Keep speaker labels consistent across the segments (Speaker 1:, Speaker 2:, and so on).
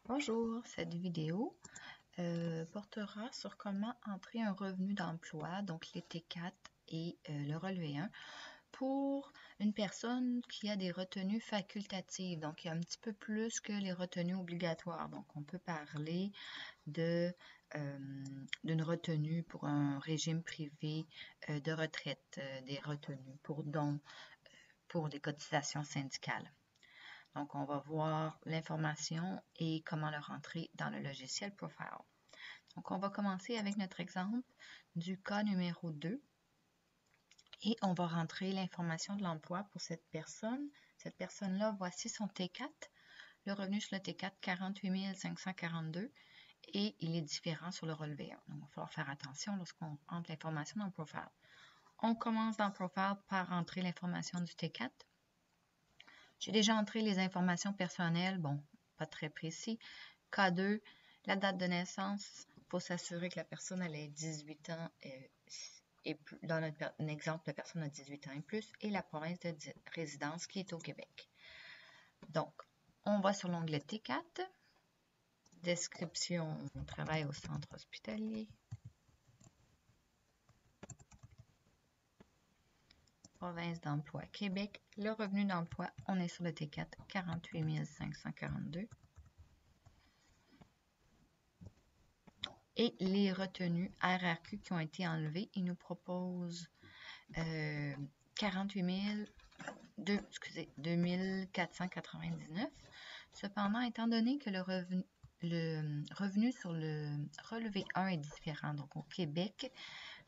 Speaker 1: Bonjour, cette vidéo portera sur comment entrer un revenu d'emploi, donc les T4 et le relevé 1, pour une personne qui a des retenues facultatives, donc il y a un petit peu plus que les retenues obligatoires. Donc on peut parler d'une retenue pour un régime privé de retraite, des retenues pour dons, pour les cotisations syndicales. Donc, on va voir l'information et comment le rentrer dans le logiciel Profile. Donc, on va commencer avec notre exemple du cas numéro 2 et on va rentrer l'information de l'emploi pour cette personne. Cette personne-là, voici son T4. Le revenu sur le T4, 48 542 et il est différent sur le relevé 1. Donc, il va falloir faire attention lorsqu'on entre l'information dans le Profile. On commence dans le Profile par entrer l'information du T4. J'ai déjà entré les informations personnelles, bon, pas très précis. K2, la date de naissance, il faut s'assurer que la personne elle ait 18 ans et plus. Dans notre exemple, la personne a 18 ans et plus, et la province de résidence qui est au Québec. Donc, on va sur l'onglet T4, description, on travaille au centre hospitalier. Province d'emploi Québec. Le revenu d'emploi, on est sur le T4, 48 542. Et les retenues RRQ qui ont été enlevées, il nous propose 48 2499. Cependant, étant donné que le revenu sur le relevé 1 est différent, donc au Québec,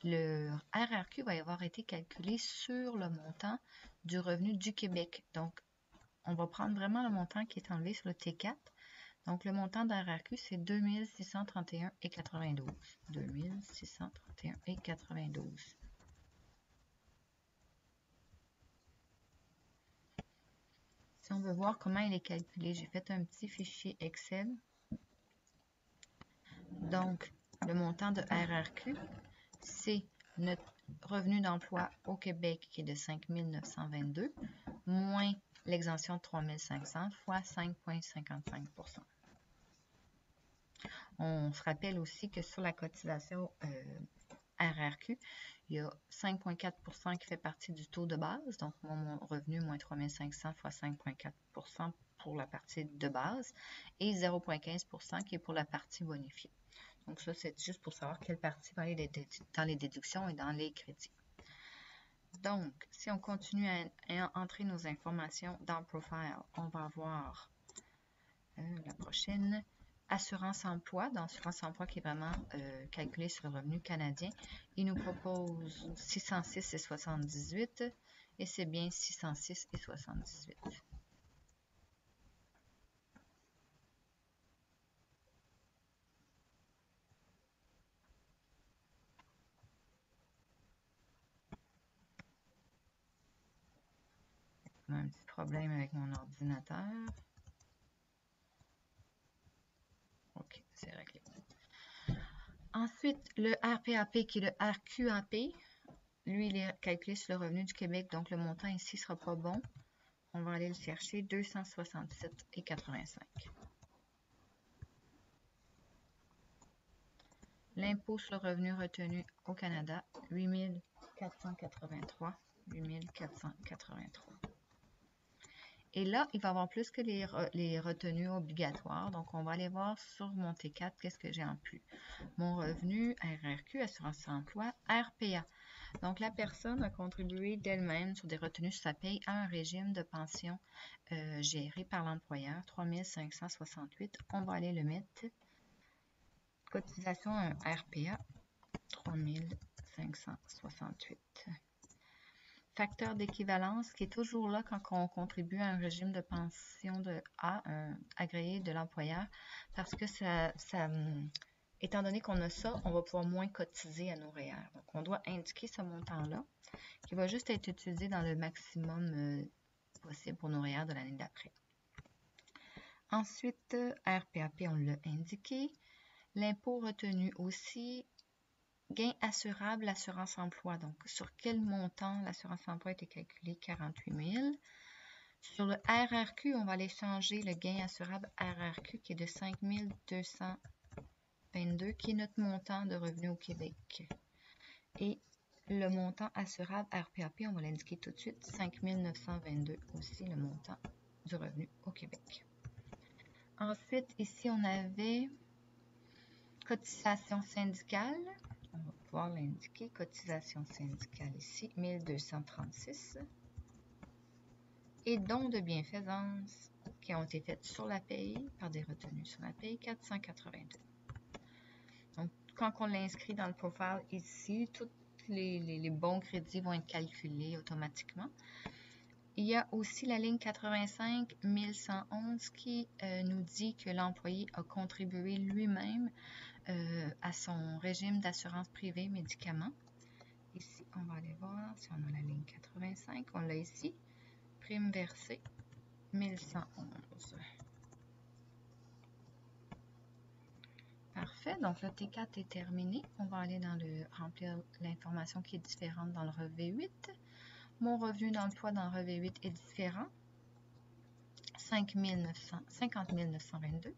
Speaker 1: le RRQ va avoir été calculé sur le montant du revenu du Québec. Donc, on va prendre vraiment le montant qui est enlevé sur le T4. Donc, le montant d'RRQ, c'est 2631,92. 2631,92. Si on veut voir comment il est calculé, j'ai fait un petit fichier Excel. Donc, le montant de RRQ, c'est notre revenu d'emploi au Québec qui est de 5 922, moins l'exemption de 3 500 fois 5,55 %. On se rappelle aussi que sur la cotisation RRQ, il y a 5,4 % qui fait partie du taux de base. Donc, mon revenu, moins 3 500 fois 5,4 % pour la partie de base et 0,15 % qui est pour la partie bonifiée. Donc, ça, c'est juste pour savoir quelle partie va aller dans les déductions et dans les crédits. Donc, si on continue à entrer nos informations dans Profile, on va voir la prochaine. Assurance emploi, dans Assurance emploi qui est vraiment calculé sur le revenu canadien, il nous propose 606 et 78 et c'est bien 606 et 78. On a un petit problème avec mon ordinateur. OK, c'est réglé. Ensuite, le RPAP qui est le RQAP. Lui, il est calculé sur le revenu du Québec, donc le montant ici ne sera pas bon. On va aller le chercher, 267,85. L'impôt sur le revenu retenu au Canada, 8 483. 8 483. Et là, il va y avoir plus que les retenues obligatoires. Donc, on va aller voir sur mon T4, qu'est-ce que j'ai en plus. Mon revenu, RRQ, assurance emploi, RPA. Donc, la personne a contribué d'elle-même sur des retenues sur sa paye à un régime de pension géré par l'employeur, 3 568. On va aller le mettre. Cotisation RPA, 3 568. Facteur d'équivalence qui est toujours là quand on contribue à un régime de pension de A, agréé de l'employeur, parce que étant donné qu'on a ça, on va pouvoir moins cotiser à nos REER. Donc, on doit indiquer ce montant-là, qui va juste être utilisé dans le maximum possible pour nos REER de l'année d'après. Ensuite, RPAP, on l'a indiqué. L'impôt retenu aussi. Gain assurable, assurance emploi. Donc, sur quel montant l'assurance emploi a été calculée? 48 000. Sur le RRQ, on va aller changer le gain assurable RRQ qui est de 5 222, qui est notre montant de revenus au Québec. Et le montant assurable RPAP, on va l'indiquer tout de suite, 5 922 aussi le montant du revenu au Québec. Ensuite, ici, on avait cotisation syndicale. On va pouvoir l'indiquer, cotisation syndicale ici, 1236. Et dons de bienfaisance qui ont été faits sur la paye par des retenues sur la paye, 482. Donc, quand on l'inscrit dans le profile ici, tous les bons crédits vont être calculés automatiquement. Il y a aussi la ligne 85 1111 qui nous dit que l'employé a contribué lui-même à son régime d'assurance privée médicaments. Ici, on va aller voir si on a la ligne 85. On l'a ici. Prime versée, 1111. Parfait. Donc, le T4 est terminé. On va aller dans le remplir l'information qui est différente dans le relevé 8. Mon revenu d'emploi dans le relevé 8 est différent. 50 922.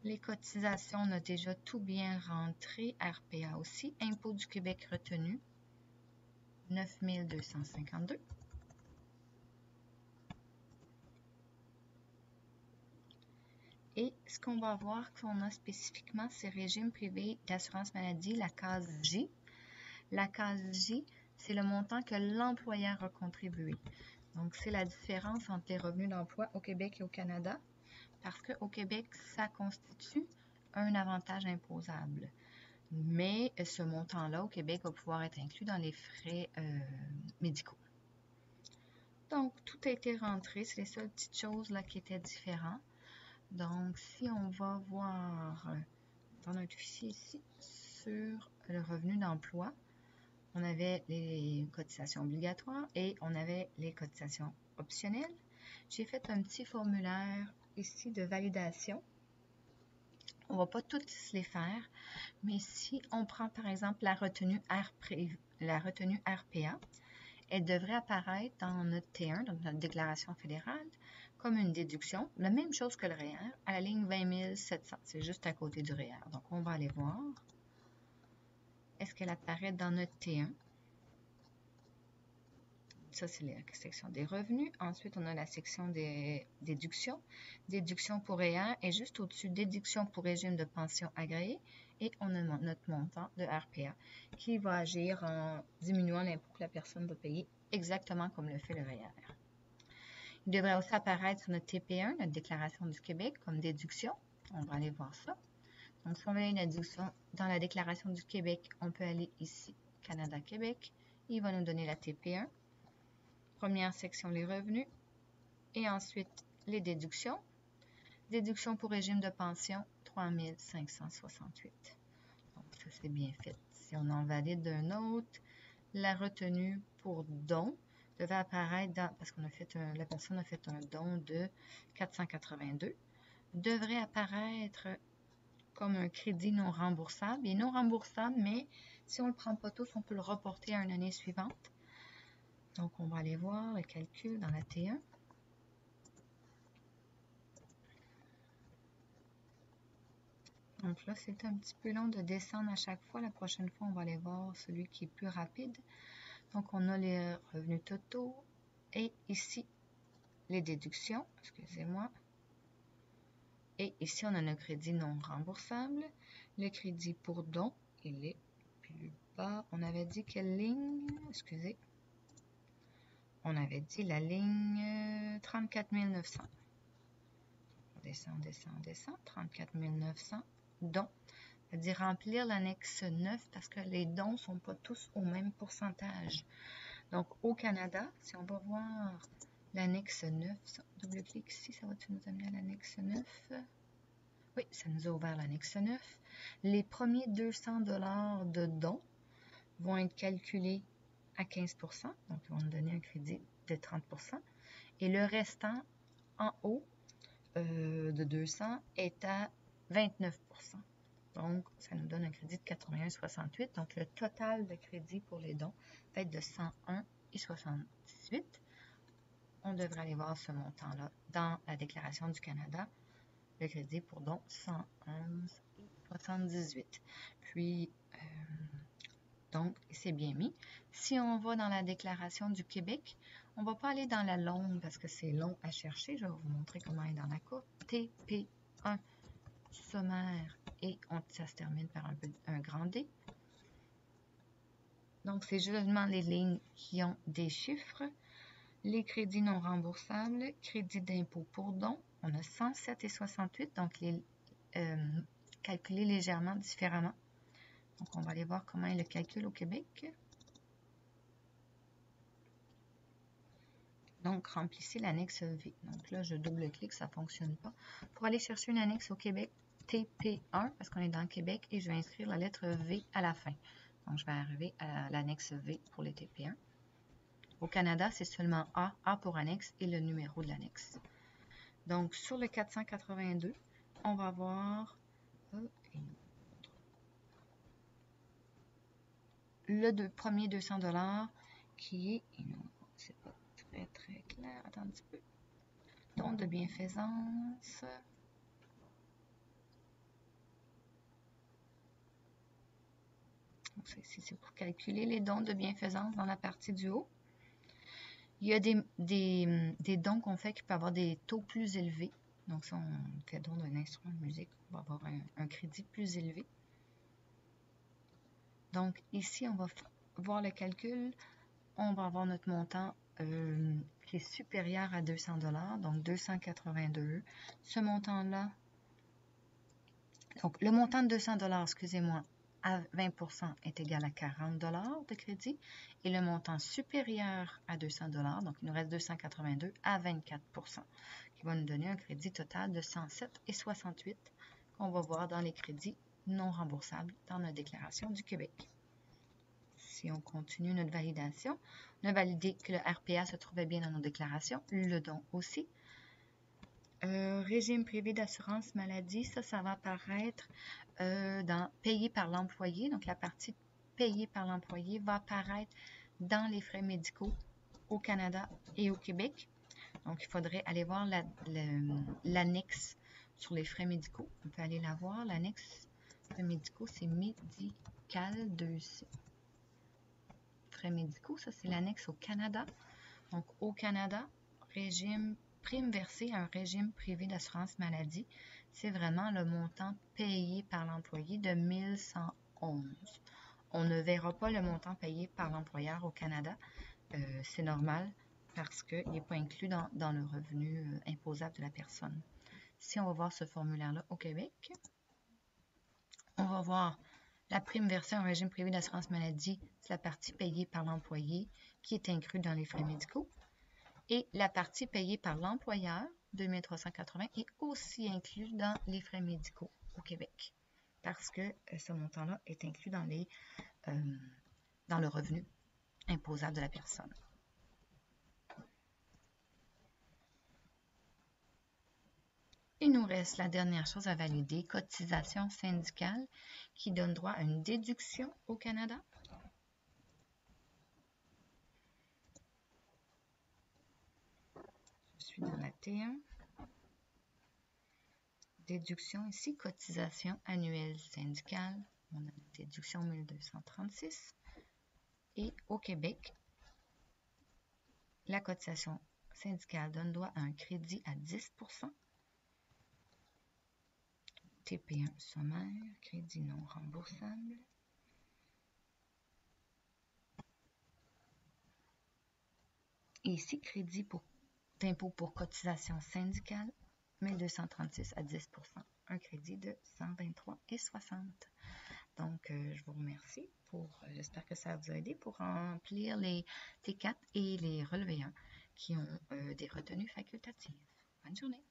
Speaker 1: Les cotisations, on a déjà tout bien rentré. RPA aussi. Impôt du Québec retenu, 9 252. Et ce qu'on va voir qu'on a spécifiquement, c'est régime privé d'assurance maladie, la case J. La case J, c'est le montant que l'employeur a contribué. Donc, c'est la différence entre les revenus d'emploi au Québec et au Canada, parce qu'au Québec, ça constitue un avantage imposable. Mais ce montant-là, au Québec, va pouvoir être inclus dans les frais médicaux. Donc, tout a été rentré. C'est les seules petites choses là qui étaient différentes. Donc, si on va voir dans notre fichier ici sur le revenu d'emploi, on avait les cotisations obligatoires et on avait les cotisations optionnelles. J'ai fait un petit formulaire ici de validation. On ne va pas tous les faire, mais si on prend par exemple la retenue RPA, elle devrait apparaître dans notre T1, donc notre déclaration fédérale, comme une déduction, la même chose que le REER, à la ligne 20 700. C'est juste à côté du REER. Donc, on va aller voir. Est-ce qu'elle apparaît dans notre T1? Ça, c'est la section des revenus. Ensuite, on a la section des déductions. Déduction pour REER et juste au-dessus, déduction pour régime de pension agréé. Et on a notre montant de RPA qui va agir en diminuant l'impôt que la personne va payer exactement comme le fait le REER. Il devrait aussi apparaître sur notre TP1, notre déclaration du Québec, comme déduction. On va aller voir ça. Donc, si on veut une déduction dans la déclaration du Québec, on peut aller ici, Canada-Québec. Il va nous donner la TP1. Première section, les revenus. Et ensuite, les déductions. Déduction pour régime de pension, 3 568. Donc, ça, c'est bien fait. Si on en valide un autre, la retenue pour don devait apparaître dans, parce qu'on a fait la personne a fait un don de 482, devrait apparaître comme un crédit non remboursable. Il est non remboursable, mais si on ne le prend pas tous, on peut le reporter à une année suivante. Donc, on va aller voir le calcul dans la T1. Donc là, c'est un petit peu long de descendre à chaque fois. La prochaine fois, on va aller voir celui qui est plus rapide. Donc, on a les revenus totaux et ici, les déductions. Excusez-moi. Et ici, on a le crédit non remboursable. Le crédit pour don, il est plus bas. On avait dit quelle ligne? Excusez. On avait dit la ligne 34 900. On descend, on descend, on descend. 34 900. Dons. C'est-à-dire remplir l'annexe 9 parce que les dons ne sont pas tous au même pourcentage. Donc, au Canada, si on va voir l'annexe 9, double-clic ici, ça va-tu nous amener à l'annexe 9? Oui, ça nous a ouvert l'annexe 9. Les premiers 200 $ de dons vont être calculés à 15 %, donc ils vont nous donner un crédit de 30 %. Et le restant, en haut de 200, est à 29 %. Donc, ça nous donne un crédit de 81,68. Donc, le total de crédit pour les dons va être de 101 $1,978. On devrait aller voir ce montant-là dans la Déclaration du Canada. Le crédit pour don, 111,78. Puis, donc, c'est bien mis. Si on va dans la Déclaration du Québec, on ne va pas aller dans la longue parce que c'est long à chercher. Je vais vous montrer comment elle est dans la courbe. TP1, sommaire, et ça se termine par un grand D. Donc, c'est justement les lignes qui ont des chiffres. Les crédits non remboursables, crédit d'impôt pour don, on a 107,68, donc calculé légèrement différemment. Donc, on va aller voir comment il le calcule au Québec. Donc, remplissez l'annexe V. Donc là, je double-clique, ça ne fonctionne pas. Pour aller chercher une annexe au Québec, TP1, parce qu'on est dans le Québec, et je vais inscrire la lettre V à la fin. Donc, je vais arriver à l'annexe V pour les TP1. Au Canada, c'est seulement A pour annexe et le numéro de l'annexe. Donc, sur le 482, on va voir le premier 200$ qui est, c'est pas très clair, attends un petit peu, don de bienfaisance. Donc, ici, c'est pour calculer les dons de bienfaisance dans la partie du haut. Il y a des dons qu'on fait qui peuvent avoir des taux plus élevés. Donc, si on fait don d'un instrument de musique, on va avoir un crédit plus élevé. Donc, ici, on va voir le calcul. On va avoir notre montant qui est supérieur à 200$, donc 282. Ce montant-là, donc le montant de 200$, excusez-moi, à 20% est égal à 40$ de crédit. Et le montant supérieur à 200$, donc il nous reste 282 à 24%, qui va nous donner un crédit total de 107,68 qu'on va voir dans les crédits non remboursables dans notre déclaration du Québec. Si on continue notre validation, on a validé que le RPA se trouvait bien dans nos déclarations, le don aussi. Régime privé d'assurance maladie, ça va apparaître dans payé par l'employé. Donc, la partie payée par l'employé va apparaître dans les frais médicaux au Canada et au Québec. Donc, il faudrait aller voir l'annexe sur les frais médicaux. On peut aller la voir. L'annexe frais médicaux, c'est médical 2C. Frais médicaux, ça c'est l'annexe au Canada. Donc, au Canada, régime prime versée à un régime privé d'assurance maladie, c'est vraiment le montant payé par l'employé de 1111. On ne verra pas le montant payé par l'employeur au Canada. C'est normal parce qu'il n'est pas inclus dans le revenu imposable de la personne. Si on va voir ce formulaire-là au Québec, on va voir la prime versée à un régime privé d'assurance maladie, c'est la partie payée par l'employé qui est inclue dans les frais médicaux. Et la partie payée par l'employeur, 2380, est aussi inclus dans les frais médicaux au Québec. Parce que ce montant-là est inclus dans le revenu imposable de la personne. Il nous reste la dernière chose à valider, cotisation syndicale, qui donne droit à une déduction au Canada. Je suis dans la T1. Déduction ici, cotisation annuelle syndicale. On a la déduction 1236. Et au Québec, la cotisation syndicale donne droit à un crédit à 10%. TP1 sommaire, crédit non remboursable. Et ici, crédit d'impôt pour cotisation syndicale, 1236 à 10%. Un crédit de 123,60. Donc, je vous remercie. J'espère que ça vous a aidé pour remplir les T4 et les relevés 1 qui ont des retenues facultatives. Bonne journée!